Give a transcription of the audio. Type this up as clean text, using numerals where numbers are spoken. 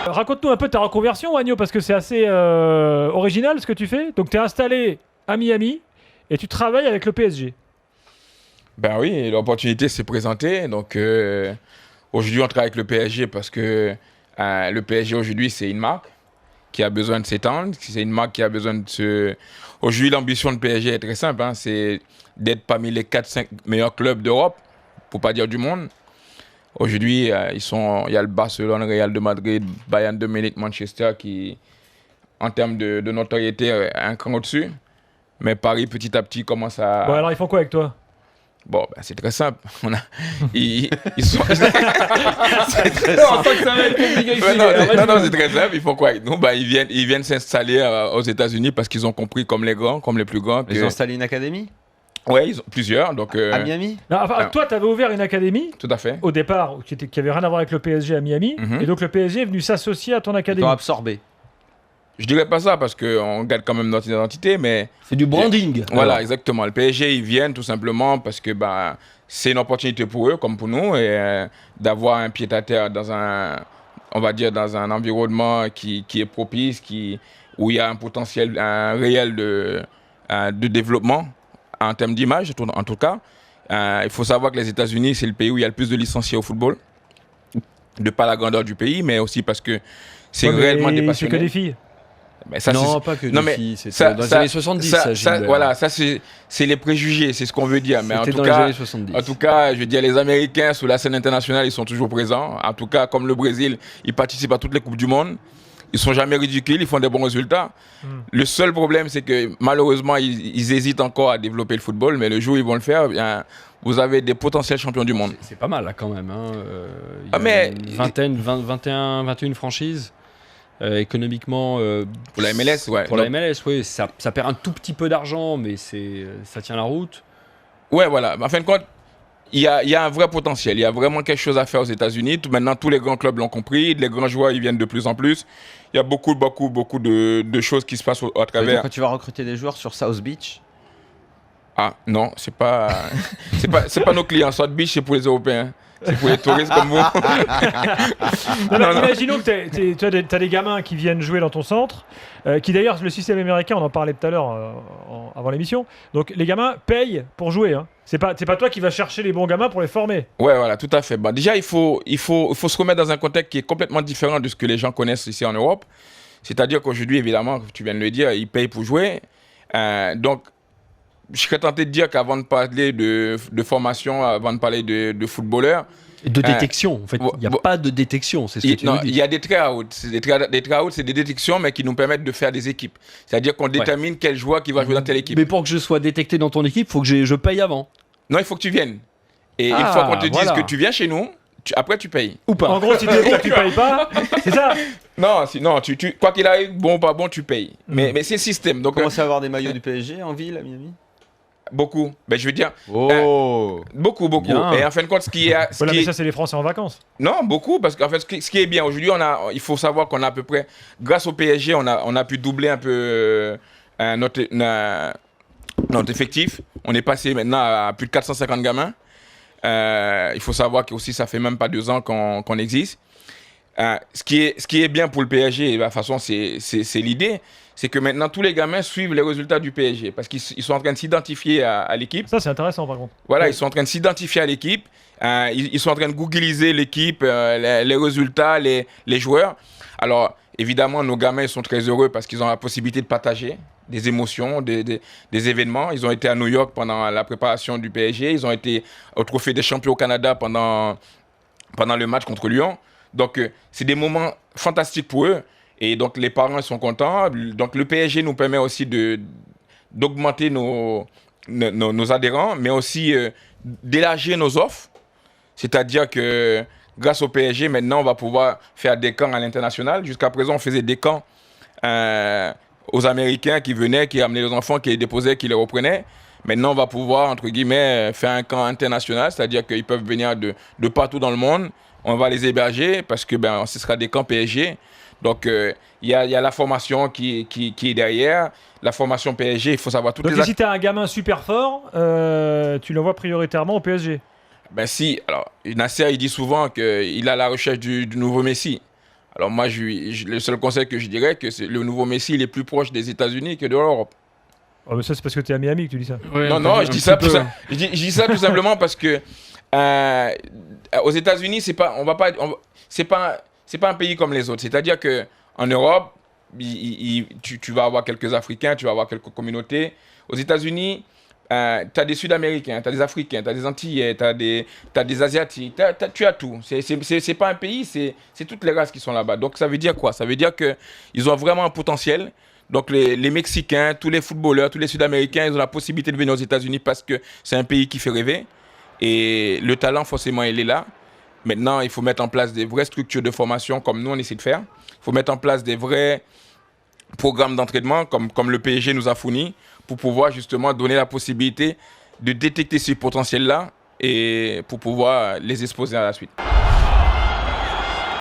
Raconte-nous un peu ta reconversion, Wagno, parce que c'est assez original ce que tu fais. Donc, tu es installé à Miami et tu travailles avec le PSG. Ben oui, l'opportunité s'est présentée. Donc, aujourd'hui, on travaille avec le PSG parce que le PSG, aujourd'hui, c'est une marque qui a besoin de s'étendre. C'est une marque qui a besoin de se... Aujourd'hui, l'ambition de PSG est très simple. C'est d'être parmi les 4-5 meilleurs clubs d'Europe, pour pas dire du monde. Aujourd'hui, il y a le Barcelone, Real de Madrid, Bayern de Munich, Manchester qui, en termes de notoriété, est un cran au-dessus. Mais Paris, petit à petit, commence à... Bon, alors ils font quoi avec toi? Bon, ben, c'est très simple. Ils sont... C'est très simple. Ça va être compliqué. Non, c'est très simple. Ils font quoi avec nous? Ils viennent s'installer aux États-Unis parce qu'ils ont compris, comme les grands, comme les plus grands. Ils ont installé une académie? Oui, ils ont plusieurs. Donc, à Miami? Non, enfin, toi, tu avais ouvert une académie. Tout à fait. Au départ, qui avait rien à voir avec le PSG à Miami. Et donc le PSG est venu s'associer à ton académie. Ils t'ont absorbé. Je dirais pas ça parce qu'on garde quand même notre identité, mais... C'est du branding. Voilà, exactement. Le PSG, ils viennent tout simplement parce que c'est une opportunité pour eux, comme pour nous, et d'avoir un pied-à-terre dans on va dire, dans un environnement qui est propice, où il y a un potentiel réel de développement en termes d'image, en tout cas. Il faut savoir que les États-Unis, c'est le pays où il y a le plus de licenciés au football, de par la grandeur du pays, mais aussi parce que c'est réellement des passionnés. C'est que des filles. Mais ça, non, pas que des filles, c'était dans les années 70, voilà, ça c'est les préjugés, c'est ce qu'on veut dire. Mais en tout cas, je veux dire, les Américains sur la scène internationale, ils sont toujours présents. En tout cas, comme le Brésil, ils participent à toutes les Coupes du Monde. Ils sont jamais ridicules, ils font des bons résultats. Le seul problème, c'est que malheureusement, ils hésitent encore à développer le football, mais le jour où ils vont le faire, vous avez des potentiels champions du monde. C'est pas mal là quand même. Il y a une 21 franchises. Économiquement pour la MLS, ouais. Pour la MLS, oui, ça perd un tout petit peu d'argent, mais ça tient la route. Ouais, voilà. En fin de compte, il y a un vrai potentiel. Il y a vraiment quelque chose à faire aux États-Unis. Maintenant, tous les grands clubs l'ont compris. Les grands joueurs, ils viennent de plus en plus. Il y a beaucoup de choses qui se passent à travers. Quand tu vas recruter des joueurs sur South Beach? Ah non, c'est pas nos clients. South Beach, c'est pour les Européens. C'est pour les touristes comme vous. Imaginons que tu as des gamins qui viennent jouer dans ton centre, qui d'ailleurs, le système américain, on en parlait tout à l'heure avant l'émission. Donc les gamins payent pour jouer. Hein. C'est pas toi qui vas chercher les bons gamins pour les former. Ouais, voilà, tout à fait. Déjà, il faut se remettre dans un contexte qui est complètement différent de ce que les gens connaissent ici en Europe. C'est-à-dire qu'aujourd'hui, évidemment, tu viens de le dire, ils payent pour jouer. Donc, je serais tenté de dire qu'avant de parler de formation, avant de parler de footballeurs... De détection, en fait. Il n'y a pas de détection, c'est ce que tu nous dis. Il y a des try-outs. Des try-outs, c'est des détections, mais qui nous permettent de faire des équipes. C'est-à-dire qu'on détermine quel joueur qui va jouer dans telle équipe. Mais pour que je sois détecté dans ton équipe, il faut que je paye avant. Non, il faut que tu viennes. Et une fois qu'on te dise que tu viens chez nous, après tu payes. Ou pas. En gros, si tu payes pas, c'est ça. Non, quoi qu'il arrive, bon ou pas bon, tu payes. Mais c'est le système. Donc, commencez à avoir des maillots du PSG en ville à Miami? Beaucoup. Ben, je veux dire. Beaucoup. Bien. Et en fin de compte, mais ça, c'est les Français en vacances. Non, beaucoup. Parce qu'en fait, ce qui est bien aujourd'hui, il faut savoir qu'on a à peu près. Grâce au PSG, on a pu doubler un peu notre effectif. On est passé maintenant à plus de 450 gamins. Il faut savoir que aussi, ça fait même pas 2 ans qu'on existe. Ce qui est bien pour le PSG, de toute façon, c'est l'idée. C'est que maintenant, tous les gamins suivent les résultats du PSG parce qu'ils sont en train de s'identifier à l'équipe. Ça, c'est intéressant, par contre. Voilà, ils sont en train de s'identifier à l'équipe. Ils sont en train de googliser l'équipe, les résultats, les joueurs. Alors, évidemment, nos gamins ils sont très heureux parce qu'ils ont la possibilité de partager des émotions, des événements. Ils ont été à New York pendant la préparation du PSG. Ils ont été au Trophée des Champions au Canada pendant le match contre Lyon. Donc, c'est des moments fantastiques pour eux. Et donc, les parents sont contents. Donc, le PSG nous permet aussi d'augmenter nos adhérents, mais aussi d'élargir nos offres. C'est-à-dire que grâce au PSG, maintenant, on va pouvoir faire des camps à l'international. Jusqu'à présent, on faisait des camps aux Américains qui venaient, qui amenaient les enfants, qui les déposaient, qui les reprenaient. Maintenant, on va pouvoir, entre guillemets, faire un camp international, c'est-à-dire qu'ils peuvent venir de partout dans le monde. On va les héberger parce que ce sera des camps PSG. Donc, il y a la formation qui est derrière. La formation PSG, il faut savoir toutes les... Donc, si tu as un gamin super fort, tu l'envoies prioritairement au PSG? Ben si. Alors, Nasser, il dit souvent qu'il a la recherche du nouveau Messi. Alors moi, le seul conseil que je dirais, que c'est le nouveau Messi, il est plus proche des États-Unis que de l'Europe. Oh, mais ça, c'est parce que tu es à Miami que tu dis ça. Ouais, Non, je dis ça tout simplement parce que aux États-Unis, c'est pas un pays comme les autres. C'est-à-dire que en Europe, tu vas avoir quelques Africains, tu vas avoir quelques communautés. Aux États-Unis, tu as des Sud-Américains, tu as des Africains, tu as des Antillais, tu as des Asiatiques, tu as tout. C'est pas un pays, c'est toutes les races qui sont là-bas. Donc ça veut dire quoi? Ça veut dire qu'ils ont vraiment un potentiel. Donc les Mexicains, tous les footballeurs, tous les Sud-Américains, ils ont la possibilité de venir aux États-Unis parce que c'est un pays qui fait rêver. Et le talent, forcément, il est là. Maintenant, il faut mettre en place des vraies structures de formation comme nous, on essaie de faire. Il faut mettre en place des vrais programmes d'entraînement comme le PSG nous a fourni pour pouvoir justement donner la possibilité de détecter ces potentiels-là et pour pouvoir les exposer à la suite.